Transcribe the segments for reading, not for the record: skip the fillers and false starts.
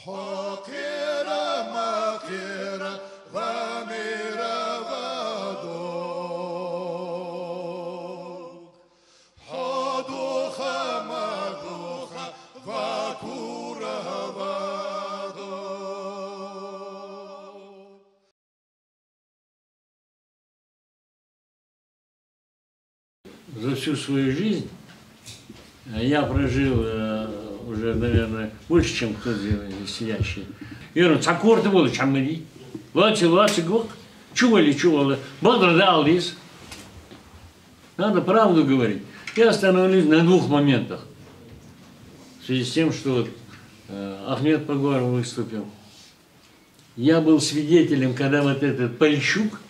حقيرة مقيرة غامرة غدوك حدوخة مدوخة فاكورة غدوك. За всю свою жизнь я прожил уже, наверное, больше, чем кто здесь сидящий. Я говорю, цакорты было, чамыри, лати, гук, чували, бадрадалдис. Надо правду говорить. Я остановлюсь на двух моментах. В связи с тем, что Ахмед Погоров выступил. Я был свидетелем, когда вот этот Пальчук,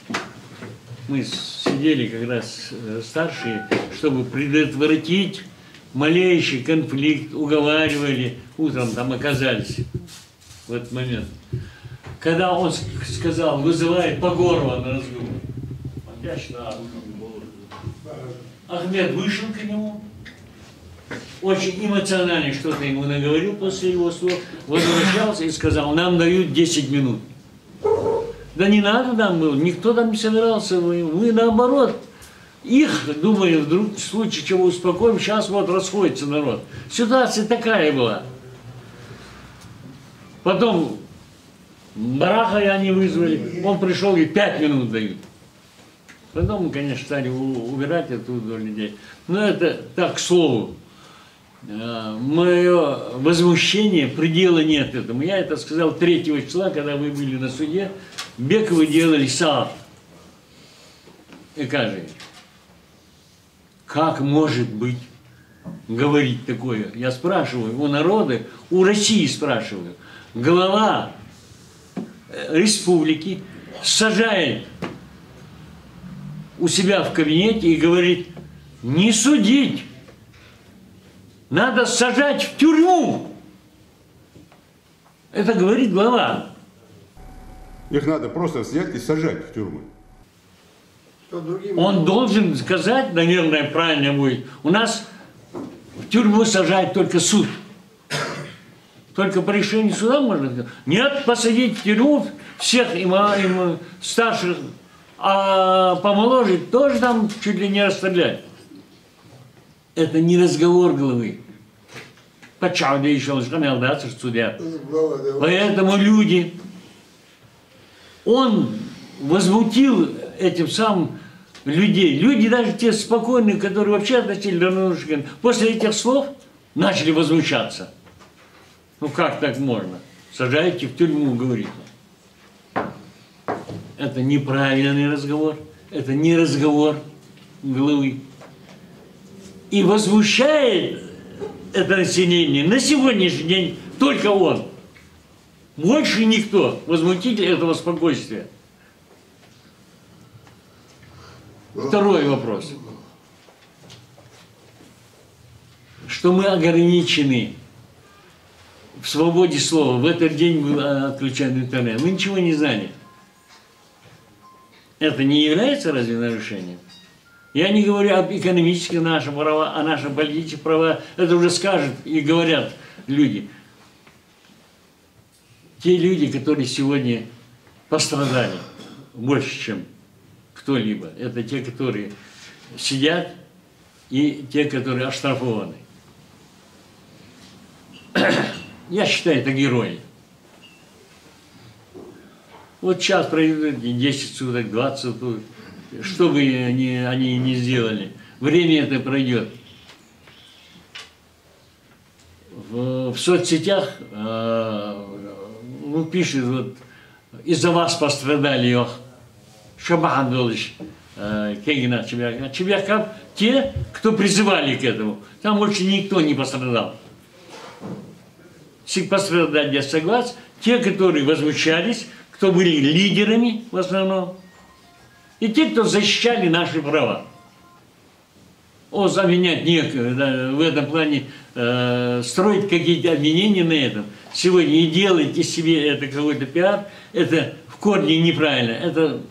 мы сидели как раз старшие, чтобы предотвратить малейший конфликт, уговаривали, утром там оказались в этот момент. Когда он сказал, вызывает Погорова на разговор, Ахмед вышел к нему, очень эмоционально что-то ему наговорил после его слов, возвращался и сказал, нам дают 10 минут. Да не надо нам было, никто там не собирался, вы наоборот. Их, думаю, вдруг в случае чего успокоим, сейчас вот расходится народ. Ситуация такая была. Потом Бараха они вызвали, он пришел и 5 минут дают. Потом мы, конечно, стали убирать оттуда людей. Но это так, к слову. Мое возмущение, предела нет этому. Я это сказал 3 числа, когда вы были на суде. Бековы делали саат. Экажи. Как может быть говорить такое? Я спрашиваю у народа, у России спрашиваю. Глава республики сажает у себя в кабинете и говорит, не судить, надо сажать в тюрьму. Это говорит глава. Их надо просто взять и сажать в тюрьму. Он должен сказать, наверное, правильно будет, у нас в тюрьму сажает только суд. Только по решению суда можно сказать. Нет, посадить в тюрьму всех им старших, а помоложе тоже там чуть ли не расстрелять. Это не разговор главы. Почему еще судья? Поэтому люди, он возмутил этим самым людей. Люди, даже те спокойные, которые вообще относились к нарушителям, после этих слов начали возмущаться. Ну как так можно? Сажайте в тюрьму, говорит. Это неправильный разговор. Это не разговор главы. И возмущает это население на сегодняшний день только он. Больше никто возмутитель этого спокойствия. Второй вопрос. Что мы ограничены в свободе слова. В этот день был отключен интернет. Мы ничего не знали. Это не является разве нарушением? Я не говорю об экономических наших правах, о наших политических правах. Это уже скажут и говорят люди. Те люди, которые сегодня пострадали больше, чем кто-либо, это те, которые сидят, и те, которые оштрафованы. Я считаю, это герои. Вот сейчас пройдут 10 суток, 20 суток, что бы они не сделали, время это пройдет. В соцсетях пишет, вот, из-за вас пострадали, Шабахан Долыч, Кегина, Чебяков, те, кто призывали к этому. Там больше никто не пострадал. Пострадать я согласен. Те, которые возмущались, кто были лидерами в основном, и те, кто защищали наши права. Заменять некого, в этом плане строить какие-то обвинения на этом. Сегодня и делайте себе это какой-то пиар, это в корне неправильно, это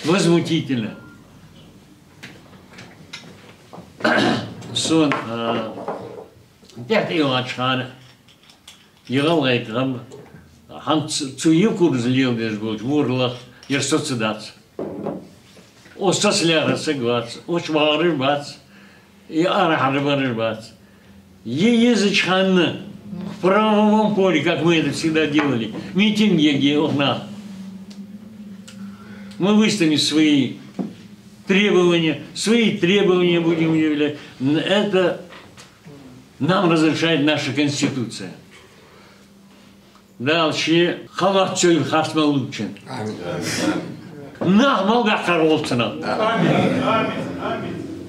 возмутительно. Сон 5 Ачхана. Yığalayıqam, hançuyu kurzliyel dezbolç, vurlaq, yersoцидats. Остаслярасы гвац, очвары бац, и арахары бац. Язычханны в правовом поле, как мы это всегда делали, митинги окна. Мы выставим свои требования будем являть. Это нам разрешает наша Конституция. Дальше халат чой хартма лучше. Нахмал гахар олцена.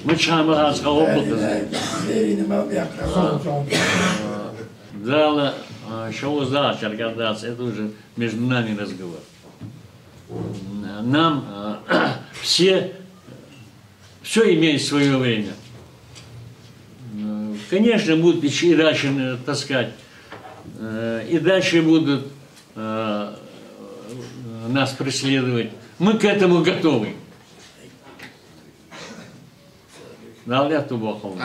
Мы чамы хасха облака. Дала, что узнать, организация, это уже между нами разговор. Нам все имеет свое время. Конечно, будут и дальше таскать, и дальше будут нас преследовать. Мы к этому готовы. Аллах Тубаху.